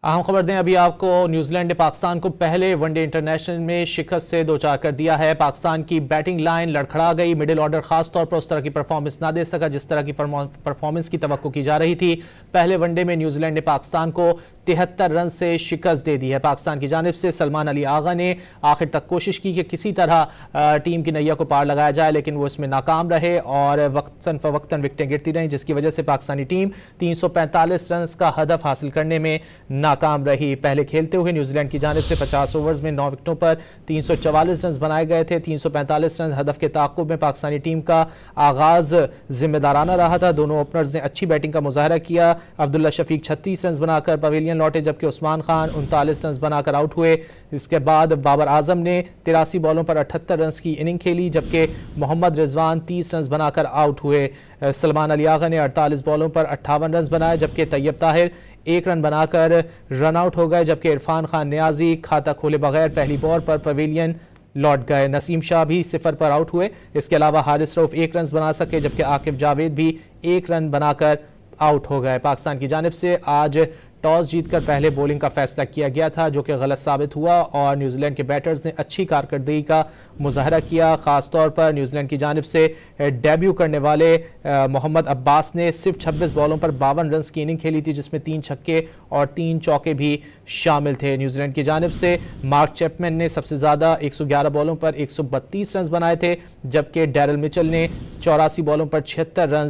अहम खबर दें अभी आपको। न्यूजीलैंड ने पाकिस्तान को पहले वनडे इंटरनेशनल में शिकस्त से दो चार कर दिया है। पाकिस्तान की बैटिंग लाइन लड़खड़ा गई। मिडिल ऑर्डर खास तौर पर उस तरह की परफॉर्मेंस ना दे सका जिस तरह की परफॉर्मेंस की तवक्को की जा रही थी। पहले वनडे में न्यूजीलैंड ने पाकिस्तान को 73 रन से शिकस्त दे दी है। पाकिस्तान की जानिब से सलमान अली आगा ने आखिर तक कोशिश की कि किसी तरह टीम की नैया को पार लगाया जाए, लेकिन वो इसमें नाकाम रहे और वक्तन फवक्तन विकेटें गिरती रहीं, जिसकी वजह से पाकिस्तानी टीम 345 रन का हदफ हासिल करने में नाकाम रही। पहले खेलते हुए न्यूजीलैंड की जानिब से 50 ओवर्स में 9 विकेटों पर 344 रन बनाए गए थे। 345 रन हदफ के ताक़ुब में पाकिस्तानी टीम का आगाज जिम्मेदाराना रहा था। दोनों ओपनर्स ने अच्छी बैटिंग का मुजाहरा किया। अब्दुल्ला शफीक 36 रन बनाकर पवेलियन लौटे, जबकि उस्मान खान 39 रन बनाकर आउट हुए। इसके बाद बाबर आजम ने 83 बॉलों पर 78 रन की इनिंग खेली, जबकि मोहम्मद रिजवान 30 रन बनाकर आउट हुए। सलमान अली आगा ने 48 बॉलों पर 58 रन बनाए, जबकि तैयब ताहिर 1 रन बनाकर रन आउट हो गए, जबकि इरफान खान नियाजी खाता खोले बगैर पहली बॉल पर पवेलियन लौट गए। नसीम शाह भी 0 पर आउट हुए। इसके अलावा हारिस रऊफ 1 रन बना सके, जबकि आकिब जावेद भी 1 रन बनाकर आउट हो गए। पाकिस्तान की जानिब से आज टॉस जीतकर पहले बॉलिंग का फैसला किया गया था, जो कि गलत साबित हुआ और न्यूजीलैंड के बैटर्स ने अच्छी कारकर्दगी का मुजाहरा किया। खास तौर पर न्यूजीलैंड की जानिब से डेब्यू करने वाले मोहम्मद अब्बास ने सिर्फ 26 बॉलों पर 52 रन की इनिंग खेली थी, जिसमें 3 छक्के और 3 चौके भी शामिल थे। न्यूजीलैंड की जानिब से मार्क चैपमैन ने सबसे ज़्यादा 111 बॉलों पर 132 रन बनाए थे, जबकि डैरल मिचेल ने 84 बॉलों पर 76 रन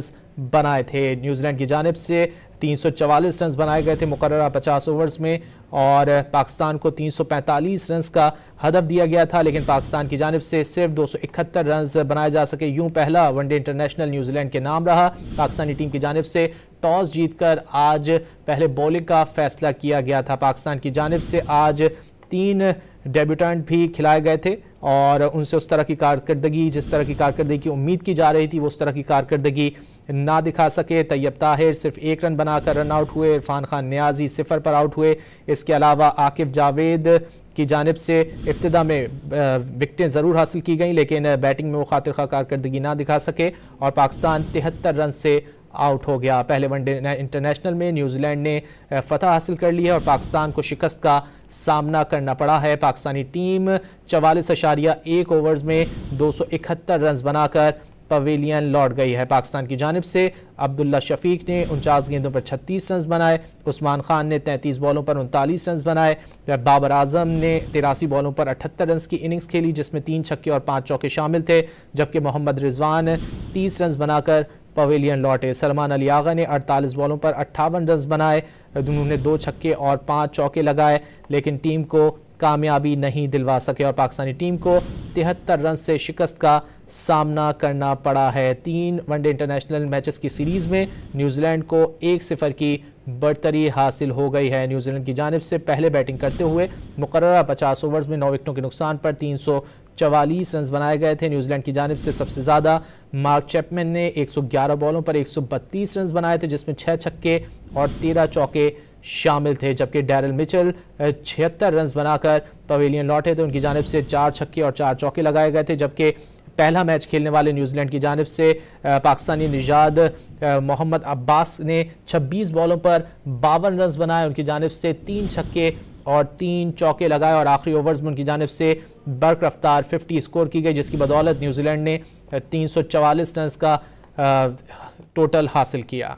बनाए थे। न्यूजीलैंड की जानिब से 344 रन बनाए गए थे मुकर्ररा 50 ओवर्स में और पाकिस्तान को 345 रन का हदफ दिया गया था, लेकिन पाकिस्तान की जानिब से सिर्फ 271 रन बनाए जा सके। यूं पहला वनडे इंटरनेशनल न्यूजीलैंड के नाम रहा। पाकिस्तानी टीम की जानिब से टॉस जीतकर आज पहले बॉलिंग का फैसला किया गया था। पाकिस्तान की जानिब से आज 3 डेब्यूटेंट भी खिलाए गए थे और उनसे उस तरह की कारकर्दगी, जिस तरह की कारकर्दगी की उम्मीद की जा रही थी, वो उस तरह की कारकर्दगी ना दिखा सके। तैयब ताहिर सिर्फ 1 रन बनाकर रन आउट हुए। इरफान खान नियाजी 0 पर आउट हुए। इसके अलावा आकिब जावेद की जानिब से इब्तिदा में विकेटें ज़रूर हासिल की गई, लेकिन बैटिंग में वो खातिर खा कारकर्दगी ना दिखा सके और पाकिस्तान 73 रन से आउट हो गया। पहले वनडे इंटरनेशनल में न्यूजीलैंड ने फतह हासिल कर ली है और पाकिस्तान को शिकस्त का सामना करना पड़ा है। पाकिस्तानी टीम 44.1 ओवर्स में 271 रन बनाकर पवेलियन लौट गई है। पाकिस्तान की जानिब से अब्दुल्ला शफीक ने 49 गेंदों पर 36 रन बनाए। उस्मान खान ने 33 बॉलों पर 39 रन बनाए। बाबर आजम ने 83 बॉलों पर 78 रन की इनिंग्स खेली, जिसमें 3 छक्के और 5 चौके शामिल थे, जबकि मोहम्मद रिजवान 30 रन बनाकर पवेलियन लौटे। सलमान अली आगा ने 48 बॉलों पर 58 रन बनाए। उन्होंने 2 छक्के और 5 चौके लगाए, लेकिन टीम को कामयाबी नहीं दिलवा सके और पाकिस्तानी टीम को 73 रन से शिकस्त का सामना करना पड़ा है। 3 वनडे इंटरनेशनल मैचेस की सीरीज़ में न्यूजीलैंड को 1-0 की बढ़तरी हासिल हो गई है। न्यूजीलैंड की जानिब से पहले बैटिंग करते हुए मुकर्ररा 50 ओवर्स में 9 विकेटों के नुकसान पर 344 रन बनाए गए थे। न्यूजीलैंड की जानिब से सबसे ज़्यादा मार्क चैपमैन ने 111 बॉलों पर 132 रन बनाए थे, जिसमें 6 छक्के और 13 चौके शामिल थे, जबकि डैरल मिचेल 76 रन बनाकर पवेलियन लौटे थे। उनकी जानिब से 4 छक्के और 4 चौके लगाए गए थे, जबकि पहला मैच खेलने वाले न्यूजीलैंड की जानिब से पाकिस्तानी निजाद मोहम्मद अब्बास ने 26 बॉलों पर 52 रन बनाए। उनकी जानिब से 3 छक्के और 3 चौके लगाए और आखिरी ओवर्स में उनकी जानिब से बर्क रफ्तार 50 स्कोर की गई, जिसकी बदौलत न्यूजीलैंड ने 344 रन का टोटल हासिल किया।